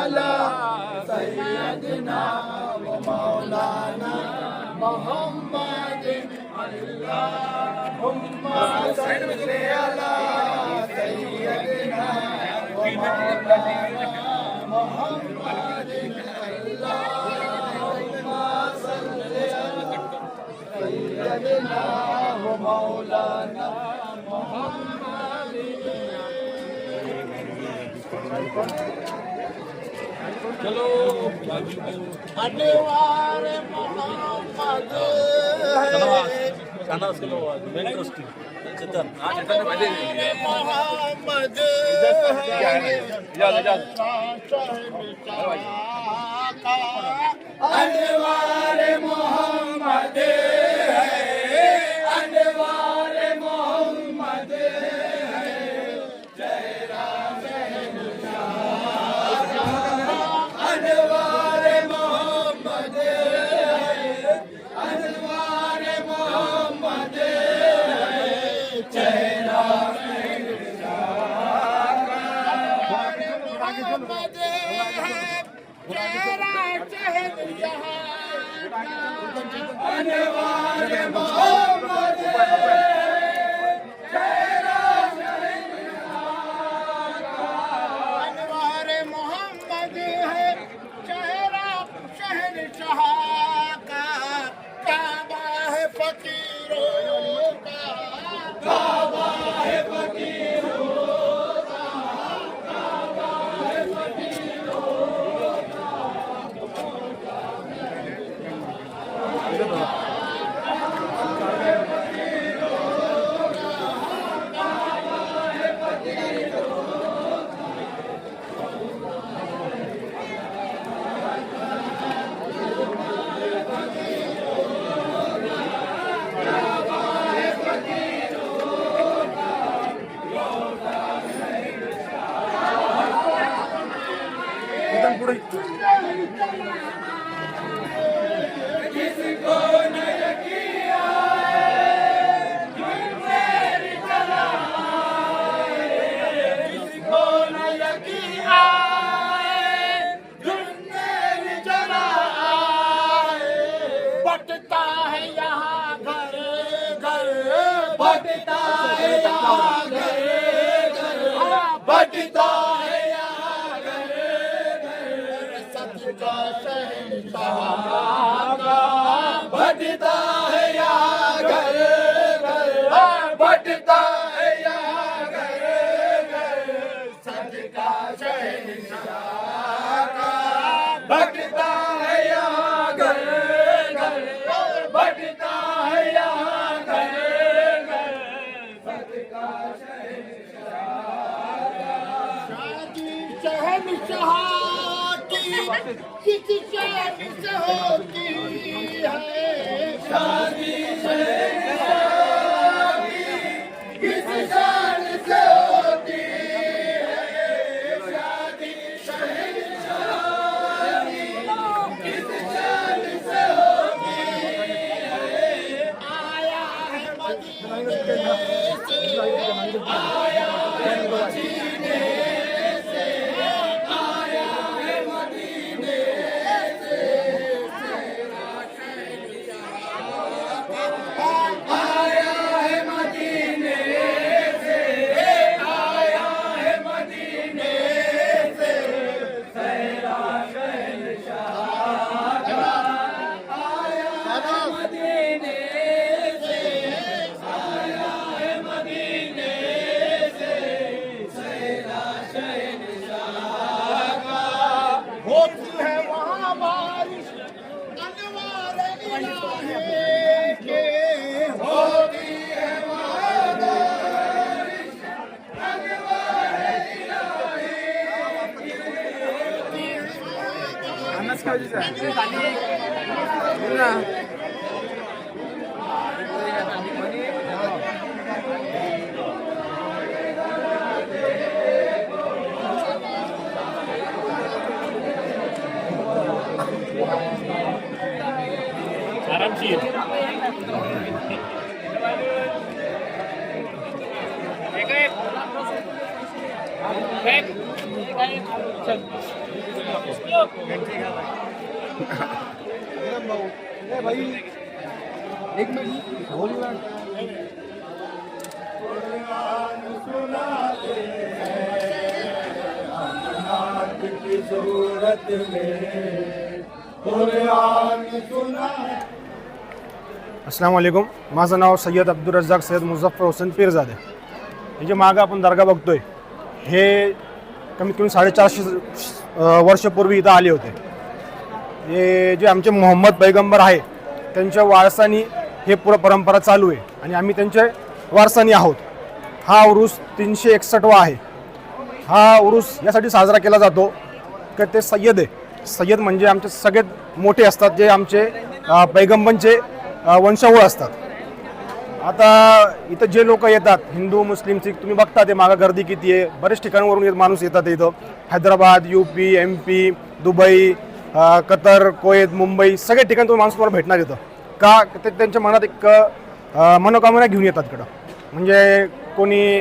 अला सैयदना व मौलाना मोहम्मद अल्लाहुम्मा सल्ली अला सैयदना व मौलाना मोहम्मद अल्लाहुम्मा सल्ली अला सैयदना व मौलाना चलो अनवार मोहम्मद खाना उसके लो मेन रोस्टी चतन आज चतन मोहम्मद अनवार मोहम्मद अनवार मोहम्मद किसी शान से होती है शादी किसी शान से होती है शादी किसी शान से होती है आया है मदीने से आया है मदीने आरामशीर एक चल भाई एक मिनट की जरूरत अस्सलाम वालेकुम. माझं नाव सय्यद अब्दुल रज्जाक सय्यद मुझफ्फर हुसेन पीरजादे. हे जे मागं आपण दर्गा बघतोय हे कमीत कमी 450 वर्षापूर्वी इथं आले होते. हे जे आमचे मोहम्मद पैगंबर आहे त्यांच्या वारसानी हे पुरं परंपरा चालू आहे आणि आम्ही त्यांचे वारसानी आहोत. हा उरूस 361वा आहे. हा उरूस यासाठी साजरा केला जातो की ते सय्यद आहे. सय्यद म्हणजे आमचे सगळ्यात मोठे असतात, जे आमचे पैगंबरचे वंशावळ असतात. आता इथं जे लोक येतात हिंदू मुस्लिम सिख तुम्ही बघता ते मागं गर्दी किती आहे. बरेच ठिकाणावरून माणूस येतात इथं. हैदराबाद, UP, MP, दुबई, कतर, कोयत, मुंबई सगळ्या ठिकाणी तुम्ही माणूस तुम्हाला भेटणार येतं. का ते त्यांच्या मनात एक मनोकामना घेऊन येतात इकडं. म्हणजे कोणी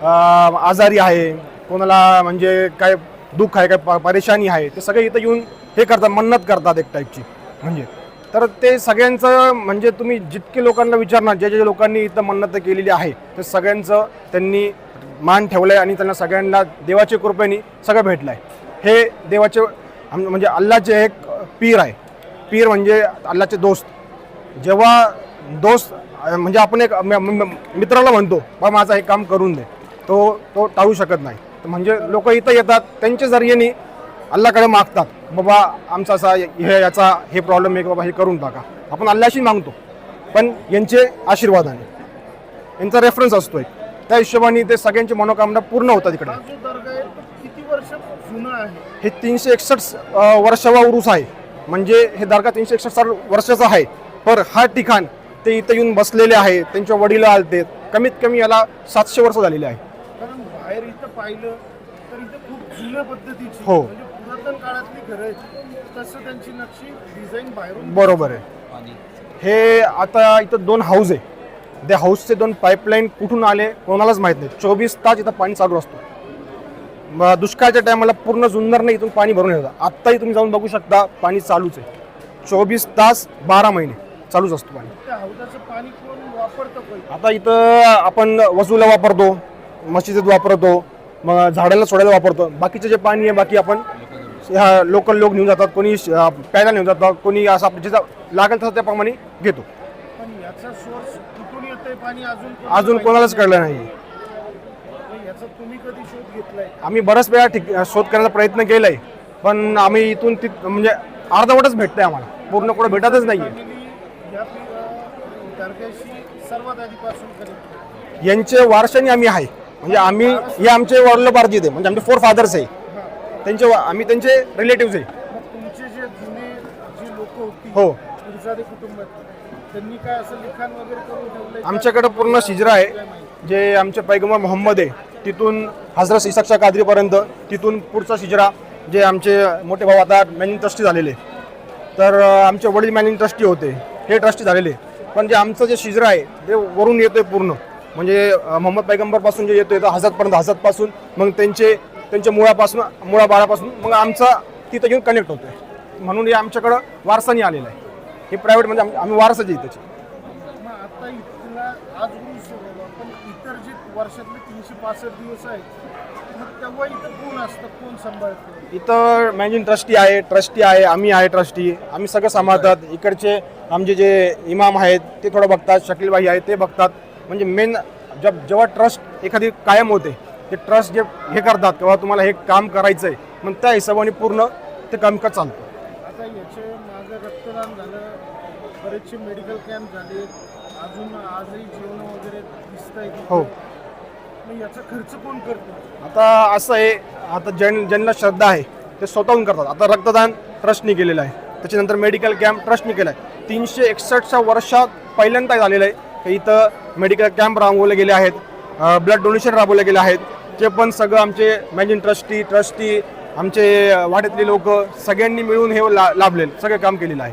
आजारी आहे, कोणाला म्हणजे काय दुःख आहे, काय परेशानी आहे, ते सगळे इथं येऊन हे करतात, मन्नत करतात एक टाईपची. म्हणजे तर ते सगळ्यांचं म्हणजे तुम्ही जितके लोकांना विचारणार, जे जे लोकांनी इथं मन्नत केलेली आहे ते सगळ्यांचं त्यांनी मान ठेवलं आहे आणि त्यांना सगळ्यांना देवाच्या कृपेने सगळं भेटलं आहे. हे देवाचे म्हणजे अल्लाचे एक पीर आहे. पीर म्हणजे अल्लाचे दोस्त. जेव्हा दोस्त म्हणजे आपण एक मित्राला म्हणतो बा माझं हे काम करून दे, तो टाळू शकत नाही. तर म्हणजे लोक इथं येतात, त्यांच्या जरियाने अल्लाकडे मागतात बाबा आमचा असा याचा हे प्रॉब्लेम आहे की बाबा हे करून टाका. आपण अल्लाशी मागतो पण यांचे आशीर्वादाने, यांचा रेफरन्स असतो एक, त्या हिशोबाने ते सगळ्यांची मनोकामना पूर्ण होतात इकडे. किती वर्ष जुना आहे? हे 361 वर्षावा उरूस आहे. म्हणजे हे दर्गा 361 वर्षाचा आहे. पर हा ठिकाण ते इथं येऊन बसलेले आहे. त्यांच्या वडील आलते. कमीत कमी याला 700 वर्ष झालेले आहे. कारण बाहेर इथं पाहिलं तर इथं खूप जुन्या पद्धतीची हो. म्हणजे पुरातन काळातली घरं आहेत तसं त्यांची नक्षी डिझाईन बाहेरून बरोबर आहे. हे आता इथं 2 हाऊस आहे. त्या हाऊसचे 2 पाईपलाईन कुठून आले कोणालाच माहीत नाही. 24 तास इथं पाणी चालू असतो. दुष्काळाच्या टायमाला पूर्ण जुन्नरने इथून पाणी भरून येतं. आत्ताही तुम्ही जाऊन बघू शकता पाणी चालूच आहे. 24 तास 12 महिने चालूच असतो पाणी. त्या हौदाचं पाणी कोण वापरतं पण? आता इथं आपण वजूला वापरतो, मशिदीत वापरतो, मग झाडाला सोडायला वापरतो. बाकीचं जे पाणी आहे बाकी आपण लोकल लोक नेऊन जातात, कोणी प्यायला नेऊन जातात, कोणी असं आपलं जिथं लागेल तसं त्याप्रमाणे घेतो. पण याचा सोर्स कुठून येतंय पाणी अजून कोणालाच कळलं नाही. याचा तुम्ही कधी शोध घेतलाय? आम्ही बऱ्याच वेळा शोध करण्याचा प्रयत्न केलाय पण आम्ही इथून म्हणजे अर्धवटच भेटतंय आम्हाला, पूर्ण कुठं भेटतच नाहीये. या दर्ग्याशी सर्वात आधीपासून करेक्ट यांचे वारशाने आम्ही आहे. म्हणजे आम्ही हे आमचे वडिलोपार्जित आहे. म्हणजे आमचे 4 फादर्स आहे. त्यांचे आम्ही त्यांचे रिलेटिव्ह आहे. तुमचे जे जुने जी लोक होती हो. पीरजादे कुटुंबात त्यांनी काय असं लिखाण वगैरे करून ठेवलंय? आमच्याकडे पूर्ण शिजरा आहे. जे आमचे पैगंबर मोहम्मद आहे तिथून हजरत इसाकच्या कादरीपर्यंत, तिथून पुढचा शिजरा जे आमचे मोठे भाऊ आता मॅनेजिंग ट्रस्टी झालेले. तर आमचे वडील मॅनेजिंग ट्रस्टी होते, हे ट्रस्टी झालेले. पण जे आमचं जे शिजरा आहे ते वरून येतोय पूर्ण. म्हणजे मोहम्मद पैगंबरपासून जे येतोय तर हजरतपर्यंत, हजरतपासून मग त्यांच्या मुळाबाळापासून मग आमचा तिथं घेऊन कनेक्ट होतोय. म्हणून हे आमच्याकडं वारसानी आलेलं आहे. हे प्रायव्हेट म्हणजे आम्ही वारसाच आहे त्याची. मग आता इथला आज पण इतर जे वर्षातले 365 दिवस आहेत मग तेव्हा इथं कोण असतं, कोण सांभाळतं? इथं मॅनेजिंग ट्रस्टी आहे, आम्ही आहे ट्रस्टी. आम्ही सगळं सांभाळतात. इकडचे आमचे जे इमाम आहेत ते थोडं बघतात, शकीलबाई आहेत ते बघतात. म्हणजे मेन जेव्हा ट्रस्ट एखादी कायम होते ते ट्रस्ट जे हे करतात तेव्हा तुम्हाला हे काम करायचं आहे मग त्या हिशोबाने पूर्ण ते कामकाज चालतं. आता याचे माझं रक्तदान झालं, बरेचसे मेडिकल कॅम्प झाले, अजून आजही जेवण वगैरे दिसत आहे. हो. मग याचा खर्च कोण करतो? आता असं आहे, आता ज्यांना श्रद्धा आहे ते स्वतःहून करतात. आता रक्तदान ट्रस्टनी केलेलं आहे, त्याच्यानंतर मेडिकल कॅम्प ट्रस्टनी केला आहे. 361च्या वर्षात पहिल्यांदा झालेलं आहे की इथं मेडिकल कॅम्प राबवले गेले आहेत, ब्लड डोनेशन राबवले गेले आहेत. ते पण सगळं आमचे मॅनेजिंग ट्रस्टी आमचे वाड्यातले लोक सगळ्यांनी मिळून हे लाभले सगळे काम केलेलं आहे.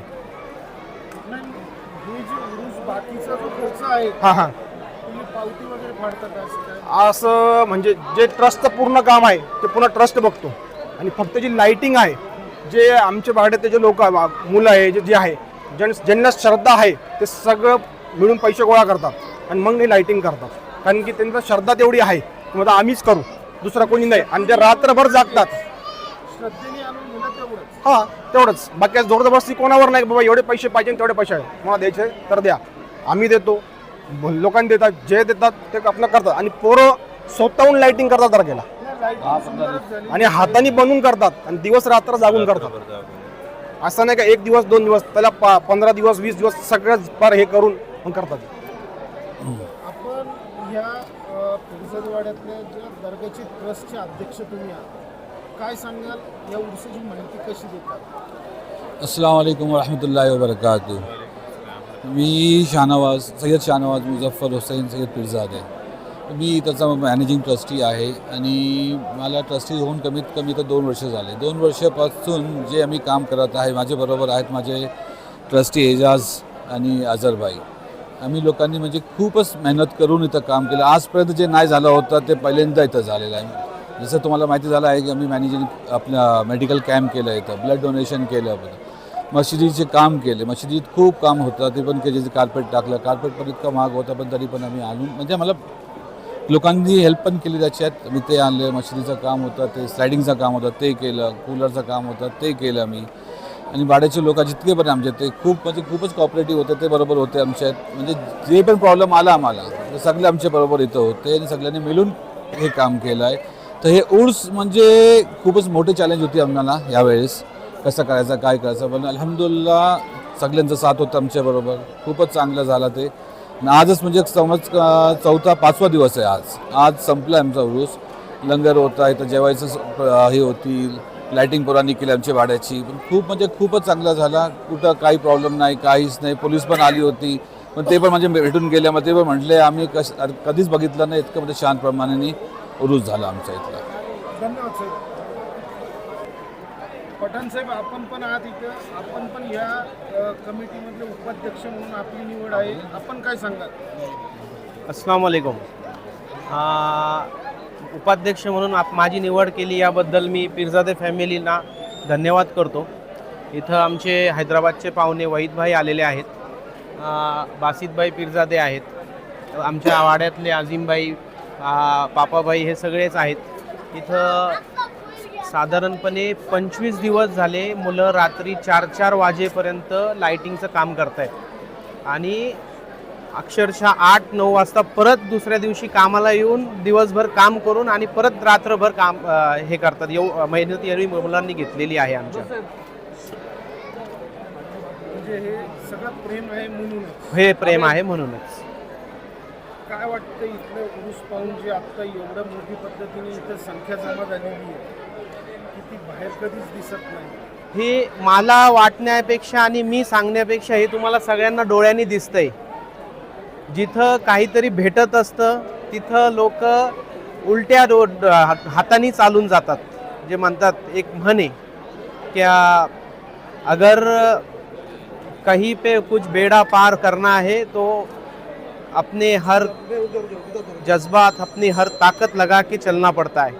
हे जे उरूस बाकीचा जो खर्च आहे हां तुम्ही पावती वगैरे फाडतात असं काय? असं म्हणजे जे ट्रस्टचं पूर्ण काम आहे ते पुन्हा ट्रस्ट बघतो आणि फक्त जी लाईटिंग आहे जे आमच्या भाड्यात जे लोक मुलं आहे जे आहे ज्यांना श्रद्धा आहे ते सगळं मिळून पैसे गोळा करतात आणि मग ते लाईटिंग करतात. कारण की त्यांचा श्रद्धा तेवढी आहे की आता आम्हीच करू, दुसरा कोणी नाही. आणि ते रात्रभर जागतात. श्रद्धेने आणून दिलं तेवढंच. हां तेवढंच, बाकी जोरजबरदस्ती कोणावर नाही. बाबा एवढे पैसे पाहिजे तेवढे पैसे आहे मला द्यायचे तर द्या, आम्ही देतो. लोकांनी देतात, जे देतात ते आपलं करतात. आणि पोरं स्वतःहून लाईटिंग करतात तारखेला लाईटिंग सुंदरच झाली. आणि हाताने बनवून करतात आणि दिवस रात्र जागून करतात. असं नाही का 1 दिवस 2 दिवस, त्याला 15 दिवस 20 दिवस सगळं पार हे करून मग करतात. आपण ह्या पिरजादवाड्यातल्या ज्या दर्ग्याचे ट्रस्टचे अध्यक्ष तुम्ही आहात, काय सांगाल या उर्साची माहिती कशी देतात? अस्सलाम वालेकुम वरहमतुल्लाहि वबरकातुह. मी सय्यद शाहनवाज मुझफ्फर हुसैन सय्यद पिरजादे. मी त्याचा मॅनेजिंग ट्रस्टी आहे आणि मला ट्रस्टी होऊन कमीत कमी तर 2 वर्ष झाले. 2 वर्षापासून जे आम्ही काम करत आहे, माझ्याबरोबर आहेत माझे ट्रस्टी एजाज आणि अझरभाई. आम्ही लोकांनी म्हणजे खूपच मेहनत करून इथं काम केलं. आजपर्यंत जे नाही झालं होतं ते पहिल्यांदा इथं झालेलं आहे. जसं तुम्हाला माहिती झालं आहे की आम्ही मॅनेजिंग आपलं मेडिकल कॅम्प केलं, इथं ब्लड डोनेशन केलं, मशिदीचे काम केले. मशिदीत खूप काम होतं ते पण केले. कार्पेट टाकलं, कार्पेट पण इतकं महाग होतं पण तरी पण आम्ही आणून म्हणजे मला लोकांनी हेल्प पण केली त्याच्यात. मी ते आणले. मशिदीचं काम होतं ते, स्लायडिंगचं काम होतं ते केलं, कूलरचं काम होतं ते केलं मी. आणि भाड्याचे लोक जितके पण आमचे ते खूपच कॉपरेटिव्ह होते, ते बरोबर होते आमच्यात. म्हणजे जे पण प्रॉब्लेम आला आम्हाला ते सगळे आमच्या बरोबर इथं होते आणि सगळ्यांनी मिळून हे काम केलं आहे. तर हे उर्स म्हणजे खूपच मोठी चॅलेंज होती आम्हाला यावेळेस, कसं करायचं काय करायचं. पण अल्हम्दुलिल्लाह सगळ्यांचा साथ होता आमच्याबरोबर, खूपच चांगलं झालं ते. आजच म्हणजे समज 4-5वा दिवस आहे आज संपला आमचा उरूस. लंगर होता, इथं जेवायचं हे होती, लाईटिंग पोरांनी केली आमच्या भाड्याची. पण खूपच चांगला झाला. कुठं काही प्रॉब्लेम नाही, काहीच नाही. पोलीस पण आली होती पण ते पण म्हणजे भेटून गेल्या. मग ते पण म्हटले आम्ही कधीच बघितलं नाही इतकं म्हणजे शांतप्रमाणे उरूस झाला आमचा इथला. धन्यवाद साहेब. पठाण साहेब, आपण पण आहात इथं, आपण पण या कमिटीमधले उपाध्यक्ष म्हणून आपली निवड आहे, आपण काय सांगाल? अस्सलाम वालेकुम. उपाध्यक्ष म्हणून माझी निवड केली याबद्दल मी पिरजादे फॅमिलीला धन्यवाद करतो. इथं आमचे हैदराबादचे पाहुणे वहीदभाई आलेले आहेत, बासितभाई पिरजादे आहेत, आमच्या वाड्यातले अझीमभाई, पापाभाई हे सगळेच आहेत. इथं साधारणपणे 25 दिवस झाले मुलं रात्री 4-4 वाजेपर्यंत लाईटिंगचं काम करत आहेत आणि अक्षरशः 8-9 वाजता परत दुसऱ्या दिवशी कामाला येऊन दिवसभर काम करून आणि परत रात्रभर काम हे करतात. मेहनत एवढी मुलांनी घेतलेली आहे आमच्या. म्हणजे हे सगळं प्रेम आहे म्हणूनच. हे प्रेम आहे म्हणूनच. काय वाटतं इथलं उरूस पाहून जे आत्ता एवढ्या मोठी पद्धतीने इथं संख्या जमा झालेली आहे की ती बाहेर कधीच दिसत नाही? हे मला वाटण्यापेक्षा आणि मी सांगण्यापेक्षा हे तुम्हाला सगळ्यांना डोळ्यांनी दिसतंय. जिथं काहीतरी भेटत असतं तिथं लोक उलट्या हाताने चालून जातात. जे म्हणतात एक म्हणे की अगर कहीं पे कुछ बेड़ा पार करना है तो अपने हर जज्बात, अपनी हर ताकत लगा के चलना पड़ता है.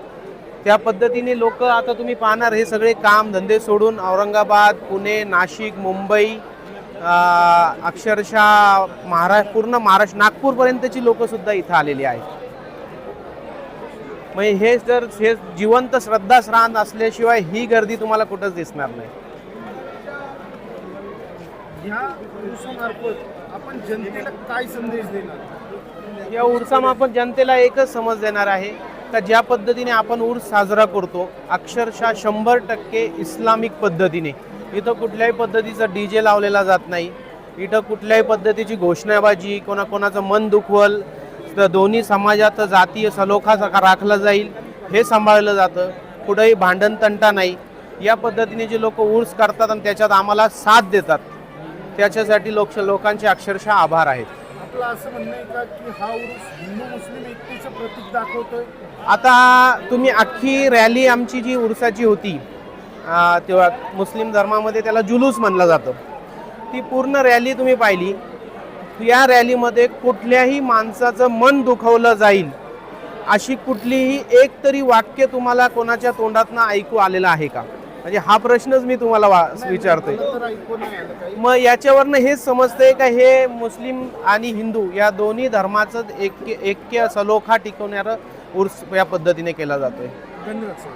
त्या पद्धतीने लोक आता तुम्ही पाहणार हे सगळे काम धंदे सोडून औरंगाबाद, पुणे, नाशिक, मुंबई, अक्षरशः पूर्ण महाराष्ट्र, नागपूरपर्यंतची लोकसुद्धा इथं आलेली आहेत. म्हणजे हे जिवंत श्रद्धास्थान असल्याशिवाय ही गर्दी तुम्हाला कुठंच दिसणार नाही. ह्या उरूसामार्फत आपण जनतेला काय संदेश देणार? या उर्सामार्फत जनतेला एकच समज देणार आहे का ज्या पद्धतीने आपण उर्स साजरा करतो अक्षरशः 100% इस्लामिक पद्धतीने. इथं कुठल्याही पद्धतीचा DJ लावलेला जात नाही. इथं कुठल्याही पद्धतीची घोषणाबाजी, कोणाचं मन दुखवल, दोन्ही समाजात जातीय सलोखा राखला जाईल हे सांभाळलं जातं. कुठंही भांडण तंटा नाही. या पद्धतीने जे लोक उर्स करतात आणि त्याच्यात आम्हाला साथ देतात त्याच्यासाठी लोकांचे अक्षरशः आभार आहेत. आपलं असं म्हणणं आहे का की हा उरूस हिंदू मुस्लिम एकतेचं प्रतीक दाखवतोय? आता तुम्ही अख्खी रॅली आमची जी उर्साची होती तेव्हा मुस्लिम धर्मामध्ये त्याला जुलूस म्हणलं जातं, ती पूर्ण रॅली तुम्ही पाहिली. या रॅलीमध्ये कुठल्याही माणसाचं मन दुखवलं जाईल अशी कुठलीही एक तरी वाक्य तुम्हाला कोणाच्या तोंडातनं ऐकू आलेलं आहे का? म्हणजे हा प्रश्नच मी तुम्हाला विचारतोय. मला तर ऐकून नाही आलं काही. मग याच्यावरनं हेच समजतंय का हे मुस्लिम आणि हिंदू या दोन्ही धर्माचं ऐक्य सलोखा टिकवणारं उर्स या पद्धतीने केला जातोय. धन्यवाद सर.